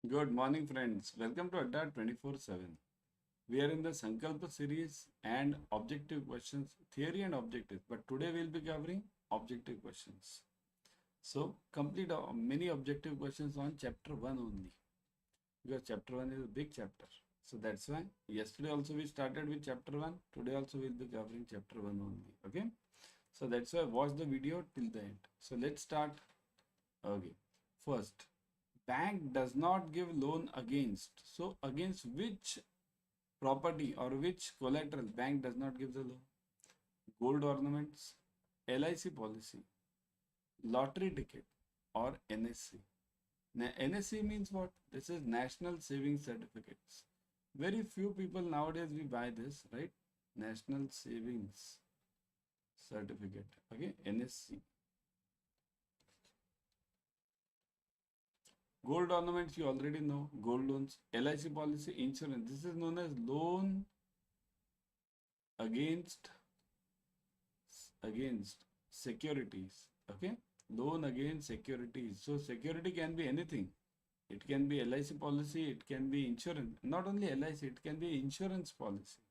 Good morning, friends. Welcome to Adda 24/7. We are in the Sankalpa series and objective questions, theory and objective. But today we'll be covering objective questions. So, complete many objective questions on chapter 1 only. Because chapter 1 is a big chapter. So, that's why yesterday also we started with chapter 1. Today also we'll be covering chapter 1 only. Okay. So, that's why watch the video till the end. So, let's start. Okay. First, bank does not give loan against. So against which property or which collateral bank does not give the loan? Gold ornaments, LIC policy, lottery ticket, or NSC. Now, NSC means what? This is National Savings Certificates. Very few people nowadays we buy this, right? National Savings Certificate. Okay, NSC. Gold ornaments, you already know. Gold loans, LIC policy, insurance. This is known as loan against securities. Okay, loan against securities. So security can be anything. It can be LIC policy. It can be insurance. Not only LIC. It can be insurance policy.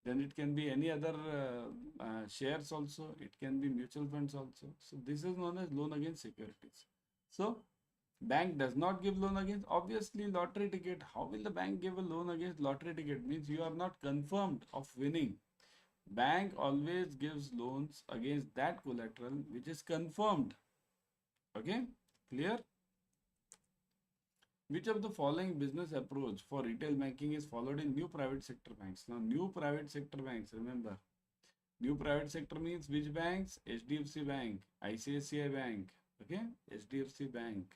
Then it can be any other shares also. It can be mutual funds also. So this is known as loan against securities. So bank does not give loan against, obviously, lottery ticket. How will the bank give a loan against lottery ticket? Means you are not confirmed of winning. Bank always gives loans against that collateral which is confirmed. Okay, clear? Which of the following business approach for retail banking is followed in new private sector banks? Now, new private sector banks, remember, new private sector means which banks? HDFC Bank, ICICI Bank, okay, HDFC Bank,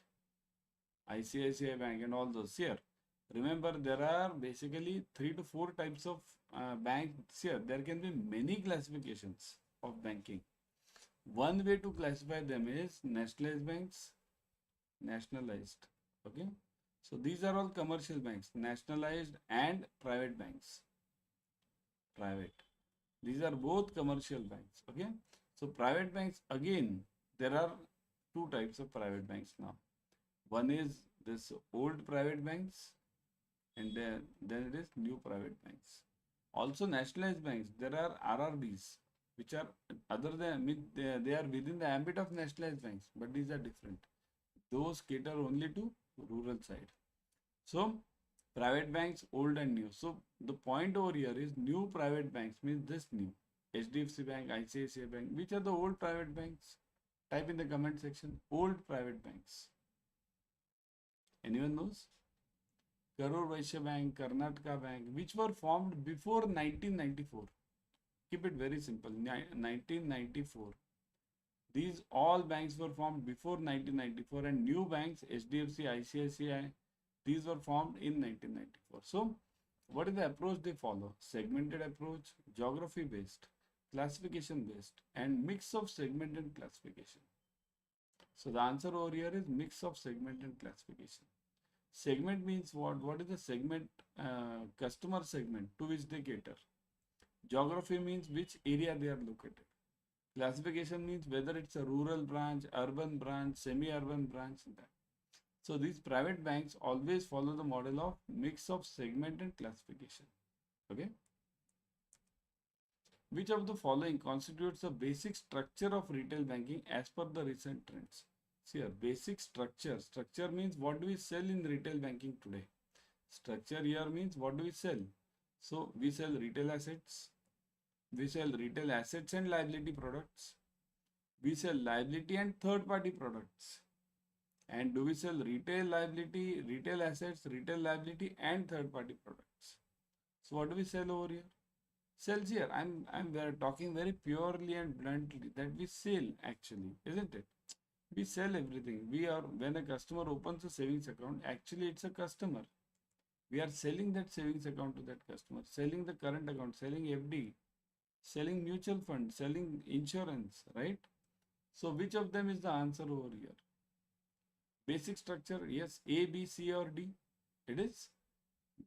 ICICI Bank, and all those here. Remember, there are basically 3 to 4 types of banks here. There can be many classifications of banking. One way to classify them is nationalized banks, nationalized. Okay. So these are all commercial banks, nationalized and private banks. Private. These are both commercial banks. Okay. So private banks, again, there are 2 types of private banks now. One is this old private banks, and then it is new private banks. Also nationalized banks, there are RRBs, which are other than, I mean, they are within the ambit of nationalized banks, but these are different. Those cater only to rural side. So private banks, old and new. So the point over here is new private banks means this new. HDFC Bank, ICICI Bank, which are the old private banks? Type in the comment section, old private banks. Anyone knows? Karur Vaishya Bank, Karnataka Bank, which were formed before 1994. Keep it very simple. 1994. These all banks were formed before 1994, and new banks, HDFC, ICICI, these were formed in 1994. So, what is the approach they follow? Segmented approach, geography based, classification based, and mix of segment and classification. So, the answer over here is mix of segment and classification. Segment means what? What is the segment? Customer segment to which they cater. Geography means which area they are located. Classification means whether it's a rural branch, urban branch, semi-urban branch. That. So these private banks always follow the model of mix of segment and classification. Okay. Which of the following constitutes the basic structure of retail banking as per the recent trends? See here, basic structure. Structure means what do we sell in retail banking today? Structure here means what do we sell? So we sell retail assets. We sell retail assets and liability products. We sell liability and third party products. And do we sell retail liability, retail assets, retail liability and third party products? So what do we sell over here? Sells here. I'm talking very purely and bluntly that we sell actually, isn't it? We sell everything. We are, when a customer opens a savings account, actually it's a customer. We are selling that savings account to that customer, selling the current account, selling FD, selling mutual fund, selling insurance, right? So which of them is the answer over here? Basic structure, yes, A, B, C or D? It is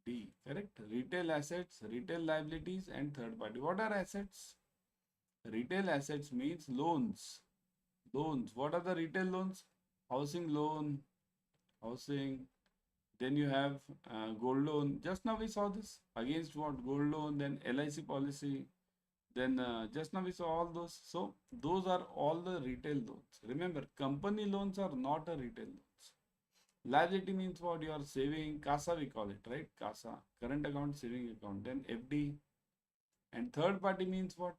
D, correct? Retail assets, retail liabilities and third party. What are assets? Retail assets means loans. Loans. What are the retail loans? Housing loan, housing, Then you have gold loan. Just now we saw this. Against what? Gold loan, then LIC policy. Then just now we saw all those. So those are all the retail loans. Remember, company loans are not a retail loans. Liability means what? You are saving, CASA we call it, right? CASA, current account, saving account. Then FD. And third party means what?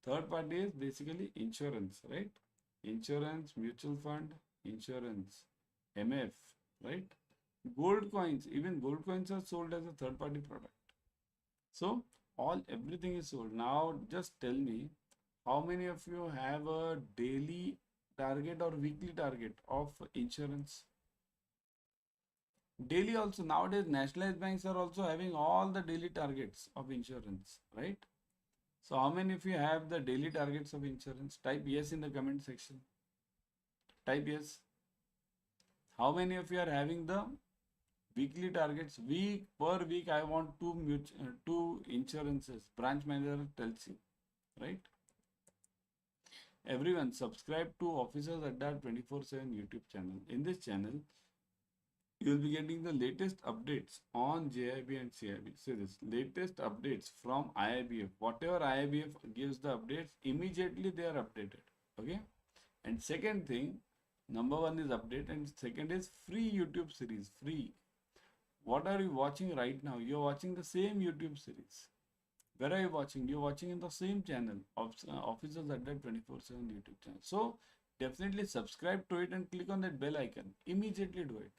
Third party is basically insurance, right? Insurance, mutual fund, insurance, MF, right? Gold coins, even gold coins are sold as a third party product. So everything is sold. Now just tell me, how many of you have a daily target or weekly target of insurance? Daily also. Nowadays nationalized banks are also having all the daily targets of insurance, right? So how many of you have the daily targets of insurance? Type yes in the comment section. Type yes. How many of you are having the weekly targets? Week per week I want two insurances. Branch manager tells you, right? Everyone subscribe to Officers Adda 24/7 YouTube channel. In this channel, you will be getting the latest updates on JIB and CIB. So this latest updates from IIBF. Whatever IIBF gives the updates, immediately they are updated. Okay. And second thing, number one is update, and second is free YouTube series. Free. What are you watching right now? You are watching the same YouTube series. Where are you watching? You're watching in the same channel of Officers Adda 24/7 YouTube channel. So definitely subscribe to it and click on that bell icon. Immediately do it.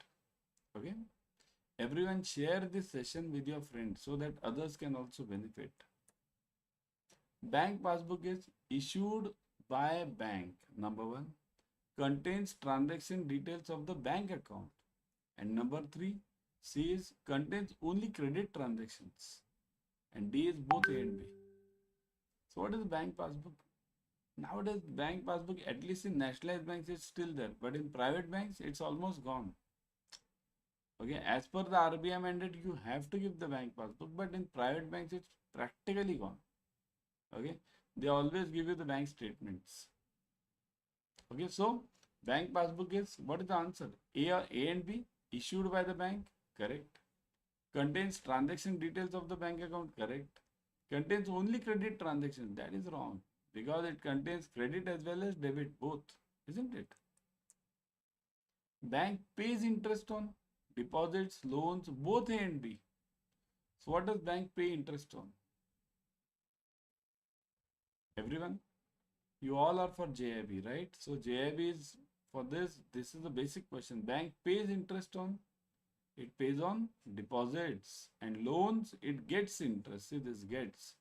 Okay. Everyone share this session with your friends so that others can also benefit. Bank passbook is issued by bank. Number one, contains transaction details of the bank account. And number three, C is contains only credit transactions. And D is both A and B. So what is the bank passbook? Nowadays bank passbook, at least in nationalized banks, it's still there. But in private banks, it's almost gone. Okay, as per the RBI mandate, you have to give the bank passbook, but in private banks, it's practically gone. Okay, they always give you the bank statements. Okay, so bank passbook is, what is the answer? A and B, issued by the bank, correct. Contains transaction details of the bank account, correct. Contains only credit transactions, that is wrong, because it contains credit as well as debit, both, isn't it? Bank pays interest on deposits, loans, both A and B. So what does bank pay interest on? Everyone, you all are for JIB, right? So JIB is for this. This is the basic question. Bank pays interest on, it pays on deposits, and loans, it gets interest. See, this gets.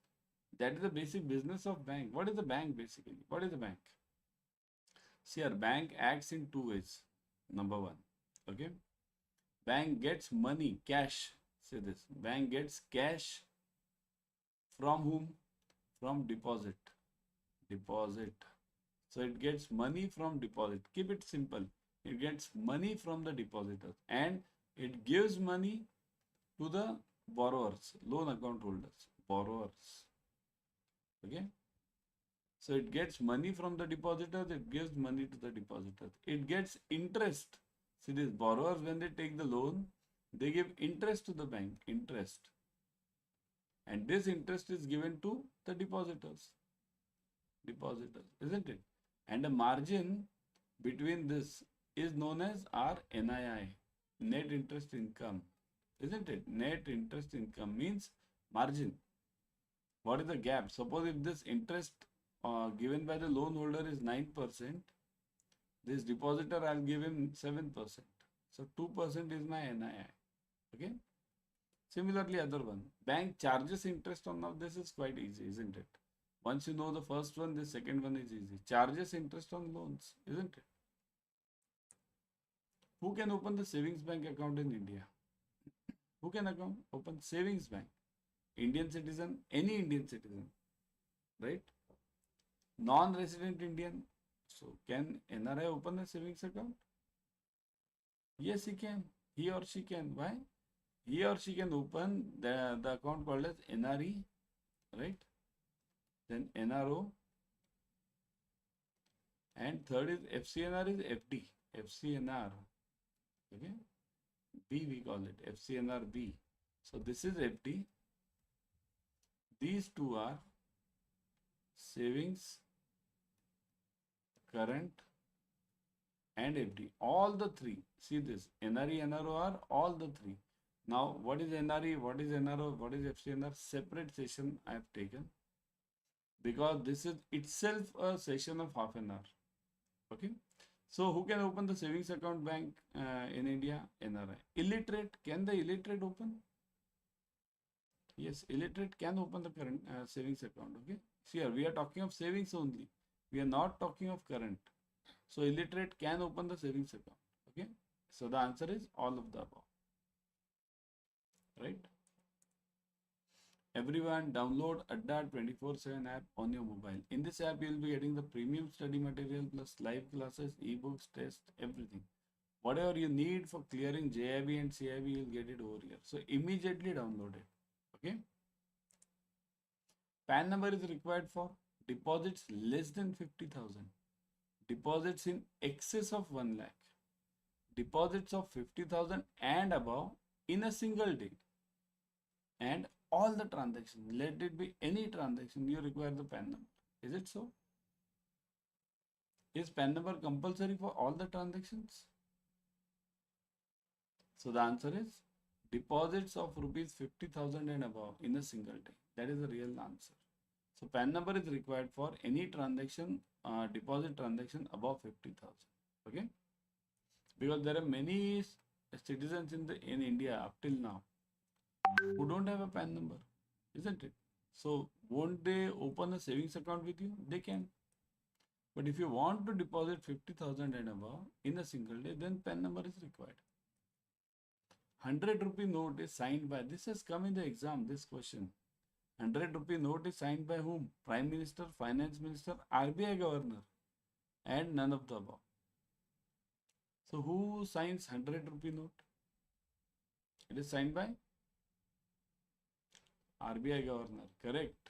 That is the basic business of bank. What is the bank basically? What is the bank? See, our bank acts in two ways. Number one, okay. Bank gets money, cash. Say this. Bank gets cash from whom? From deposit. Deposit. So it gets money from deposit. Keep it simple. It gets money from the depositors and it gives money to the borrowers, loan account holders, borrowers. Okay. So it gets money from the depositors, it gives money to the depositors. It gets interest. See, these borrowers, when they take the loan, they give interest to the bank, interest. And this interest is given to the depositors, isn't it? And a margin between this is known as our NII, net interest income, isn't it? Net interest income means margin. What is the gap? Suppose if this interest given by the loan holder is 9%, this depositor I'll give him 7%. So 2% is my NII. Okay. Similarly, other one, bank charges interest on. Now this is quite easy, isn't it? Once you know the first one, the second one is easy. Charges interest on loans, isn't it? Who can open the savings bank account in India? Who can open savings bank? Indian citizen, any Indian citizen, right? Non-resident Indian. So can NRI open a savings account? Yes, he can. He or she can. Why? He or she can open the account called as NRE, right? Then NRO. And third is FCNR is FD. FCNR. Okay. B we call it, FCNR B. So this is FD. These two are savings, current and FD. All the three. See this, NRE, NRO are all the three. Now what is NRE, what is NRO, what is FCNR? Separate session I have taken, because this is itself a session of half an hour. Okay. So who can open the savings account bank in India? NRI. Illiterate, can the illiterate open? Yes, illiterate can open the current savings account. Okay. See here, we are talking of savings only. We are not talking of current. So illiterate can open the savings account. Okay. So the answer is all of the above. Right. Everyone download Adda 24/7 app on your mobile. In this app, you will be getting the premium study material plus live classes, ebooks, tests, everything. Whatever you need for clearing JIB and CIB, you'll get it over here. So immediately download it. Okay. PAN number is required for deposits less than 50,000. Deposits in excess of 1 lakh. Deposits of 50,000 and above in a single day. And all the transactions, let it be any transaction, you require the PAN number. Is it so? Is PAN number compulsory for all the transactions? So the answer is deposits of rupees 50,000 and above in a single day. That is the real answer. So PAN number is required for any transaction, deposit transaction above 50,000. Okay? Because there are many citizens in India up till now who don't have a PAN number, isn't it? So won't they open a savings account with you? They can. But if you want to deposit 50,000 and above in a single day, then PAN number is required. 100 rupee note is signed by, this has come in the exam, this question. 100 rupee note is signed by whom? Prime Minister, Finance Minister, RBI Governor, and none of the above. So who signs 100 rupee note? It is signed by RBI Governor, correct.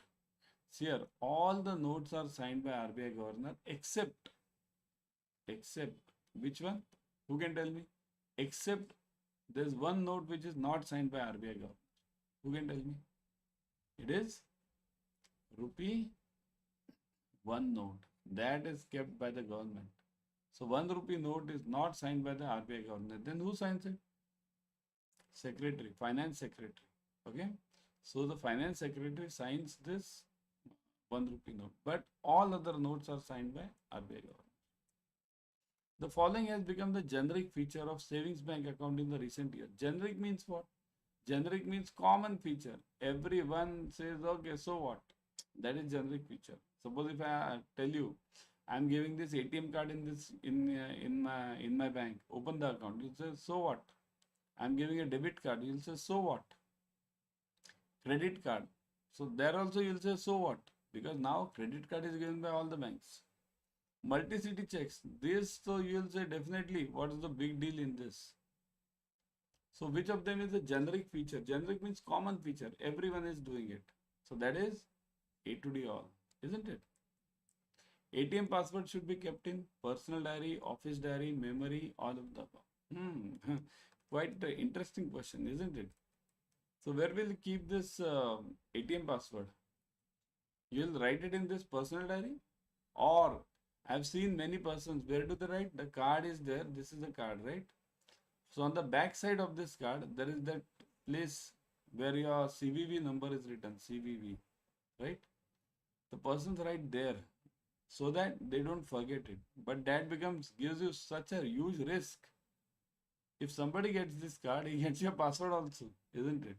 See here, all the notes are signed by RBI Governor except which one? Who can tell me? Except there is one note which is not signed by RBI Governor. Who can tell me? It is rupee 1 note. That is kept by the government. So 1 rupee note is not signed by the RBI Governor. Then who signs it? Secretary, Finance Secretary. Okay. So the Finance Secretary signs this 1 rupee note. But all other notes are signed by RBI Governor. The following has become the generic feature of savings bank account in the recent years. Generic means what? Generic means common feature. Everyone says, okay, so what? That is generic feature. Suppose if I tell you, I am giving this ATM card in my bank. Open the account. You say, so what? I am giving a debit card. You'll say, so what? Credit card. So there also you'll say, so what? Because now credit card is given by all the banks. Multi-city checks. This, so you'll say definitely, what is the big deal in this? So which of them is a generic feature? Generic means common feature. Everyone is doing it. So that is A to D all, isn't it? ATM password should be kept in personal diary, office diary, memory, all of the above. Quite an interesting question, isn't it? So where will you keep this ATM password? You'll write it in this personal diary, or I've seen many persons, where do they write? The card is there, this is the card, right? So on the back side of this card, there is that place where your CVV number is written, CVV, right? The persons write there so that they don't forget it. But that gives you such a huge risk. If somebody gets this card, he gets your password also, isn't it?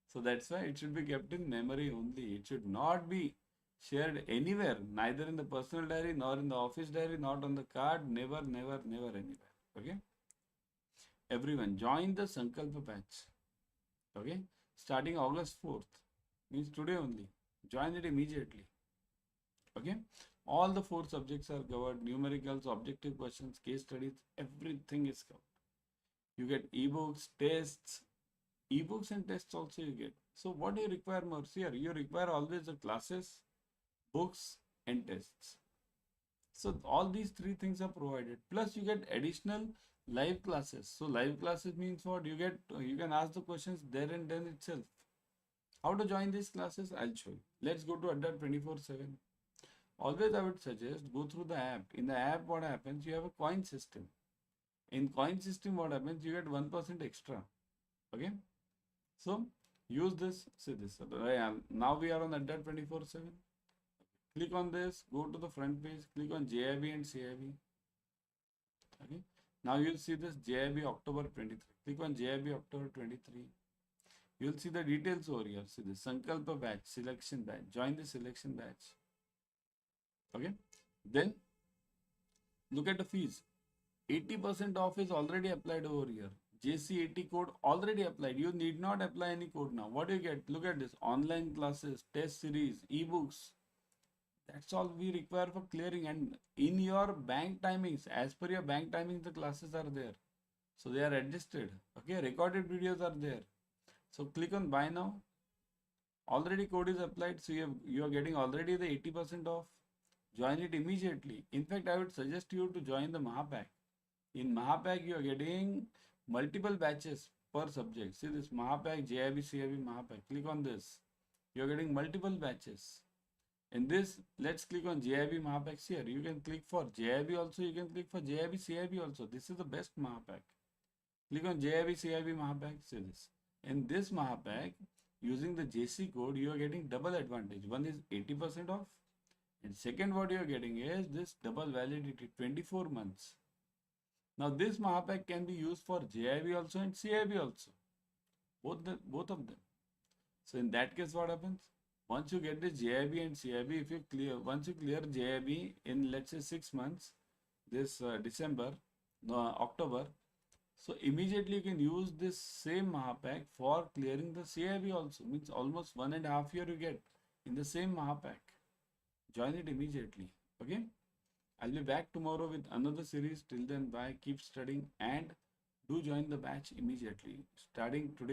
So that's why it should be kept in memory only. It should not be shared anywhere, neither in the personal diary, nor in the office diary, not on the card, never anywhere. Okay? Everyone, join the Sankalpa batch. Okay? Starting August 4th. Means today only. Join it immediately. Okay? All the 4 subjects are covered. Numericals, objective questions, case studies, everything is covered. You get ebooks, tests. Ebooks and tests also you get. So what do you require more? Here, you require always the classes, books and tests. So all these 3 things are provided. Plus you get additional Live classes. So live classes means what? You can ask the questions there and then itself. How to join these classes? I'll show you. Let's go to Adda 24/7. Always I would suggest go through the app. In the app, what happens? You have a coin system. In coin system, what happens? You get 1% extra. Okay. So use this. See this. Now we are on Adda 24/7. Click on this. Go to the front page. Click on JIB and CIB. Okay. Now you'll see this JIB October 23. Click on JIB October 23. You'll see the details over here. See this Sankalpa batch, selection batch. Join the selection batch. Okay. Then look at the fees. 80% off is already applied over here. JC80 code already applied. You need not apply any code now. What do you get? Look at this. Online classes, test series, ebooks. That's all we require for clearing. And in your bank timings, as per your bank timings, the classes are there. So they are adjusted. Okay. Recorded videos are there. So click on buy now. Already code is applied. So you are getting already the 80% off. Join it immediately. In fact, I would suggest you to join the Mahapack. In Mahapack, you are getting multiple batches per subject. See this Mahapack, JIB, CIB, Mahapack. Click on this. You are getting multiple batches. In this, let's click on JIB Mahapack here. You can click for JIB also. You can click for JIB, CIB also. This is the best Mahapack. Click on JIB, CIB, Mahapack. See this. In this Mahapack, using the JC code, you are getting double advantage. One is 80% off. And second, what you are getting is this double validity, 24 months. Now this Mahapack can be used for JIB also and CIB also. Both of them. So in that case, what happens? Once you get this JIB and CIB, once you clear JIB in let's say 6 months, this October, so immediately you can use this same Mahapack for clearing the CIB also. Means almost 1.5 years you get in the same Mahapack. Join it immediately. Okay. I'll be back tomorrow with another series. Till then, bye. Keep studying and do join the batch immediately. Starting today.